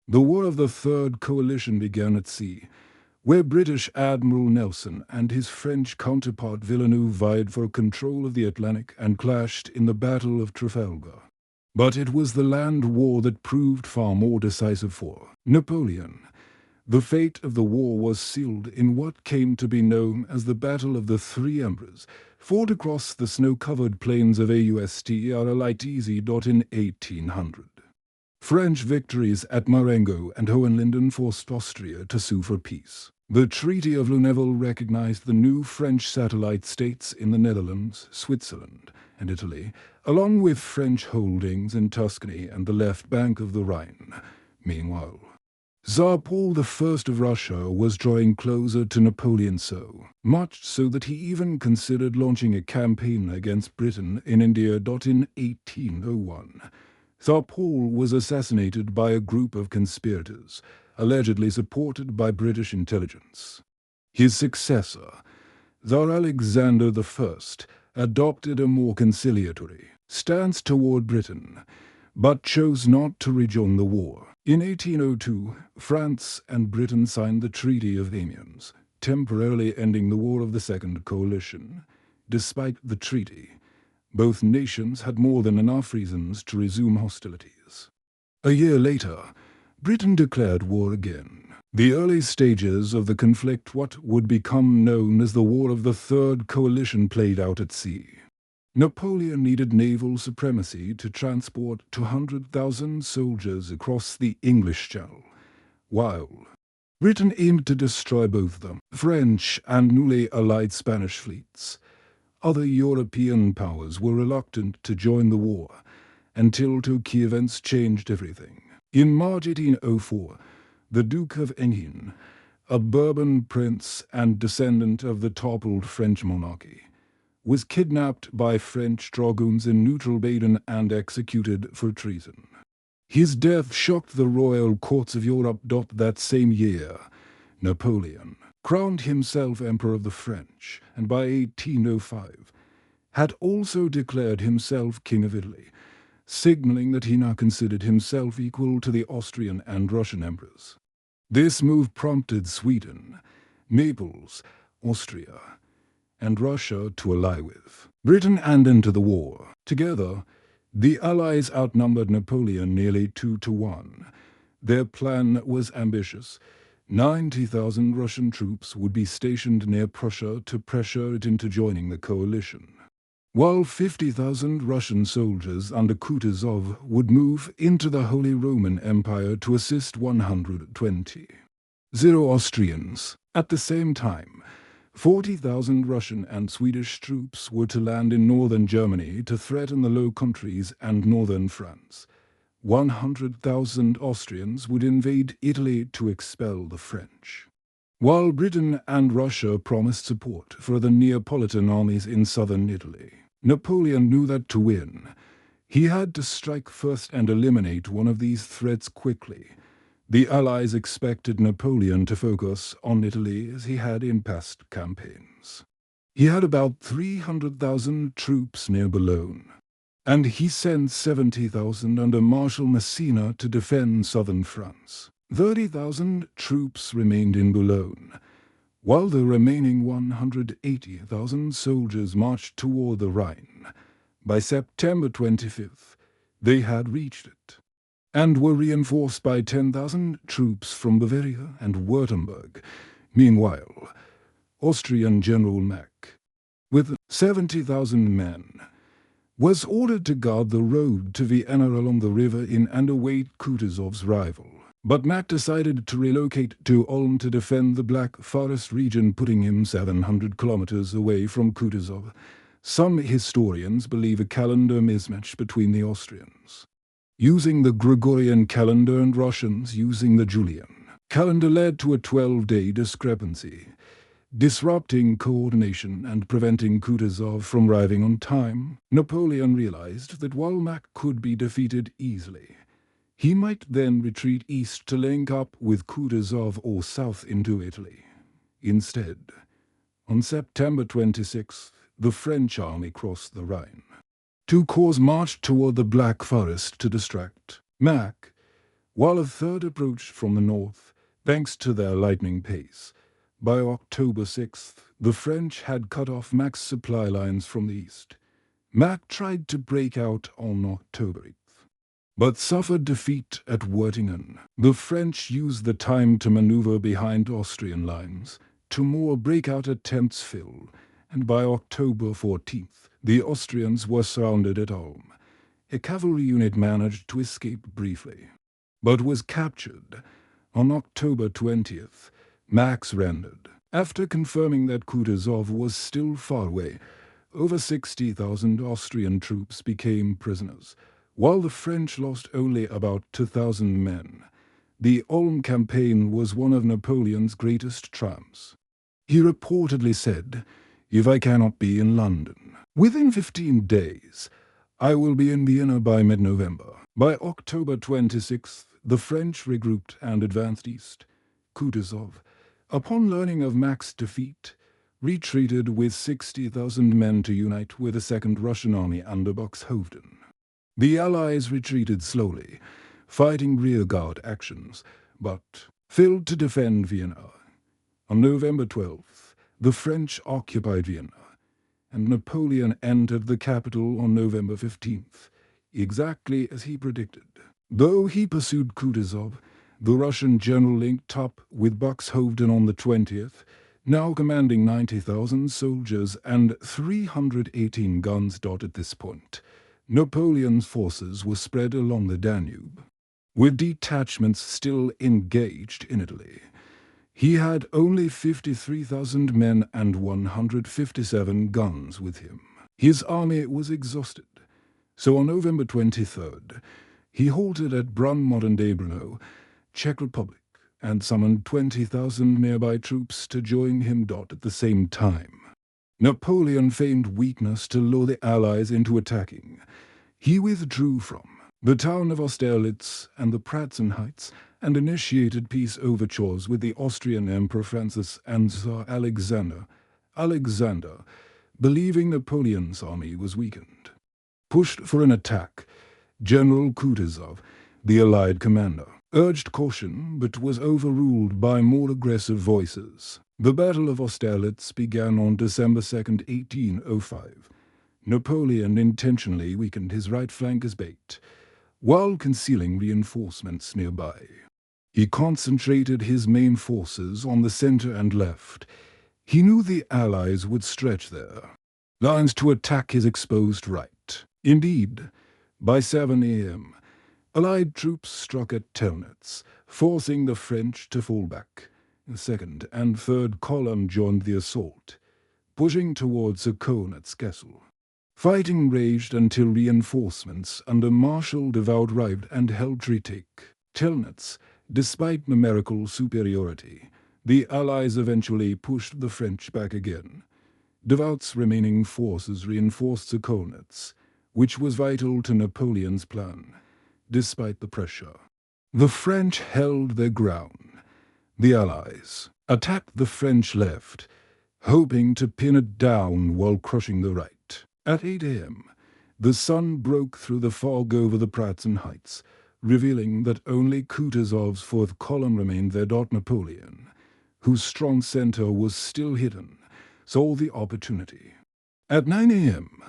The War of the Third Coalition began at sea, where British Admiral Nelson and his French counterpart Villeneuve vied for control of the Atlantic and clashed in the Battle of Trafalgar. But it was the land war that proved far more decisive for Napoleon. The fate of the war was sealed in what came to be known as the Battle of the Three Emperors, fought across the snow-covered plains of Austerlitz in 1800. French victories at Marengo and Hohenlinden forced Austria to sue for peace. The Treaty of Luneville recognized the new French satellite states in the Netherlands, Switzerland, and Italy, along with French holdings in Tuscany and the left bank of the Rhine. Meanwhile, Tsar Paul I of Russia was drawing closer to Napoleon, so much so that he even considered launching a campaign against Britain in India. In 1801, Tsar Paul was assassinated by a group of conspirators, allegedly supported by British intelligence. His successor, Tsar Alexander I, adopted a more conciliatory stance toward Britain, but chose not to rejoin the war. In 1802, France and Britain signed the Treaty of Amiens, temporarily ending the War of the Second Coalition. Despite the treaty, both nations had more than enough reasons to resume hostilities. A year later, Britain declared war again. The early stages of the conflict, what would become known as the War of the Third Coalition, played out at sea. Napoleon needed naval supremacy to transport 200,000 soldiers across the English Channel, while Britain aimed to destroy both the French and newly allied Spanish fleets. Other European powers were reluctant to join the war until two key events changed everything. In March 1804, the Duke of Enghien, a Bourbon prince and descendant of the toppled French monarchy, was kidnapped by French dragoons in neutral Baden and executed for treason. His death shocked the royal courts of Europe. That same year, Napoleon crowned himself Emperor of the French, and by 1805 had also declared himself King of Italy, signaling that he now considered himself equal to the Austrian and Russian emperors. This move prompted Sweden, Naples, Austria, and Russia to ally with Britain and enter the war. Together, the Allies outnumbered Napoleon nearly 2-1. Their plan was ambitious. 90,000 Russian troops would be stationed near Prussia to pressure it into joining the coalition, while 50,000 Russian soldiers under Kutuzov would move into the Holy Roman Empire to assist 120,000 Austrians. At the same time, 40,000 Russian and Swedish troops were to land in northern Germany to threaten the Low Countries and northern France. 100,000 Austrians would invade Italy to expel the French, while Britain and Russia promised support for the Neapolitan armies in southern Italy. Napoleon knew that to win, he had to strike first and eliminate one of these threats quickly. The Allies expected Napoleon to focus on Italy as he had in past campaigns. He had about 300,000 troops near Boulogne, and he sent 70,000 under Marshal Massena to defend southern France. 30,000 troops remained in Boulogne, while the remaining 180,000 soldiers marched toward the Rhine. By September 25th, they had reached it, and were reinforced by 10,000 troops from Bavaria and Württemberg. Meanwhile, Austrian General Mack, with 70,000 men, was ordered to guard the road to Vienna along the river Inn and await Kutuzov's arrival. But Mack decided to relocate to Ulm to defend the Black Forest region, putting him 700 kilometers away from Kutuzov. Some historians believe a calendar mismatch between the Austrians using the Gregorian calendar and Russians using the Julian calendar led to a 12-day discrepancy, disrupting coordination and preventing Kutuzov from arriving on time. Napoleon realized that while Mack could be defeated easily, he might then retreat east to link up with Kutuzov or south into Italy. Instead, on September 26th, the French army crossed the Rhine. Two corps marched toward the Black Forest to distract Mack, while a third approached from the north, thanks to their lightning pace. By October 6th, the French had cut off Mac's supply lines from the east. Mac tried to break out on October 8th, but suffered defeat at Wertingen. The French used the time to maneuver behind Austrian lines. Two more breakout attempts failed, and by October 14th, the Austrians were surrounded at Ulm. A cavalry unit managed to escape briefly, but was captured. On October 20th, Mack surrendered. After confirming that Kutuzov was still far away, over 60,000 Austrian troops became prisoners, while the French lost only about 2,000 men. The Ulm campaign was one of Napoleon's greatest triumphs. He reportedly said, "If I cannot be in London within 15 days, I will be in Vienna by mid-November." By October 26th, the French regrouped and advanced east. Kutuzov, upon learning of Mack's defeat, retreated with 60,000 men to unite with the Second Russian Army under Buxhoevden. The Allies retreated slowly, fighting rearguard actions, but failed to defend Vienna. On November 12th, the French occupied Vienna, and Napoleon entered the capital on November 15th, exactly as he predicted. Though he pursued Kutuzov, the Russian general linked up with Buxhoevden on the 20th, now commanding 90,000 soldiers and 318 guns. At this point, Napoleon's forces were spread along the Danube, with detachments still engaged in Italy. He had only 53,000 men and 157 guns with him. His army was exhausted, so on November 23rd, he halted at Brunn, modern-day Brno, Czech Republic, and summoned 20,000 nearby troops to join him. At the same time, Napoleon feigned weakness to lure the Allies into attacking. He withdrew from the town of Austerlitz and the Pratzen Heights and initiated peace overtures with the Austrian Emperor Francis and Tsar Alexander. Alexander, believing Napoleon's army was weakened, pushed for an attack. General Kutuzov, the Allied commander, urged caution but was overruled by more aggressive voices. The Battle of Austerlitz began on December 2, 1805. Napoleon intentionally weakened his right flank as bait, while concealing reinforcements nearby. He concentrated his main forces on the center and left. He knew the Allies would stretch their lines to attack his exposed right. Indeed, by 7 a.m., Allied troops struck at Telnitz, forcing the French to fall back. The second and third column joined the assault, pushing towards Konitz Castle. Fighting raged until reinforcements under Marshal Devout arrived and helped retake Telnitz. Despite numerical superiority, the Allies eventually pushed the French back again. Devout's remaining forces reinforced Konitz, which was vital to Napoleon's plan. Despite the pressure, the French held their ground. The Allies attacked the French left, hoping to pin it down while crushing the right. At 8 a.m., the sun broke through the fog over the Pratzen Heights, revealing that only Kutuzov's fourth column remained there. Napoleon, whose strong center was still hidden, saw the opportunity. At 9 a.m.,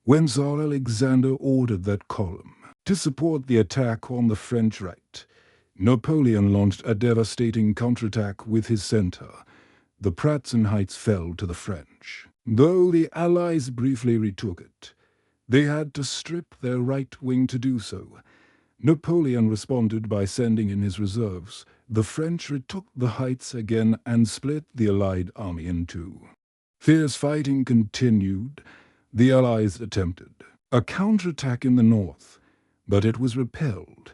when Tsar Alexander ordered that column to support the attack on the French right, Napoleon launched a devastating counterattack with his center. The Pratzen Heights fell to the French. Though the Allies briefly retook it, they had to strip their right wing to do so. Napoleon responded by sending in his reserves. The French retook the heights again and split the Allied army in two. Fierce fighting continued. The Allies attempted a counterattack in the north, but it was repelled.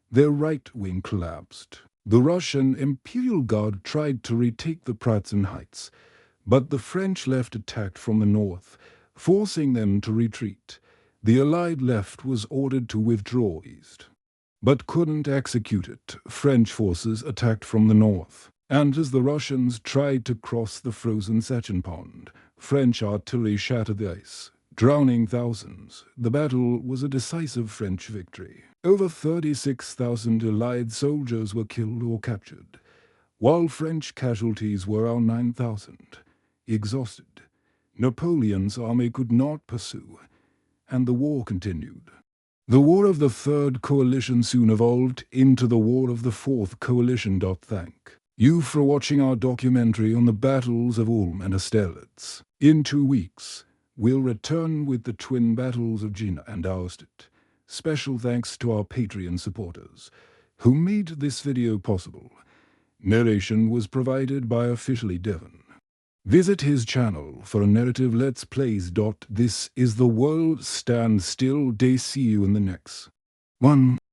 Their right wing collapsed. The Russian Imperial Guard tried to retake the Pratzen Heights, but the French left attacked from the north, forcing them to retreat. The Allied left was ordered to withdraw east, but couldn't execute it. French forces attacked from the north, and as the Russians tried to cross the frozen Satschan Pond, French artillery shattered the ice, drowning thousands. The battle was a decisive French victory. Over 36,000 Allied soldiers were killed or captured, while French casualties were around 9,000. Exhausted, Napoleon's army could not pursue, and the war continued. The War of the Third Coalition soon evolved into the War of the Fourth Coalition. Thank you for watching our documentary on the battles of Ulm and Austerlitz. In 2 weeks, we'll return with the twin battles of Jena and Austerlitz. Special thanks to our Patreon supporters, who made this video possible. Narration was provided by Officially Devon. Visit his channel for a narrative Let's Plays. This is The World Stand Still. See you in the next one.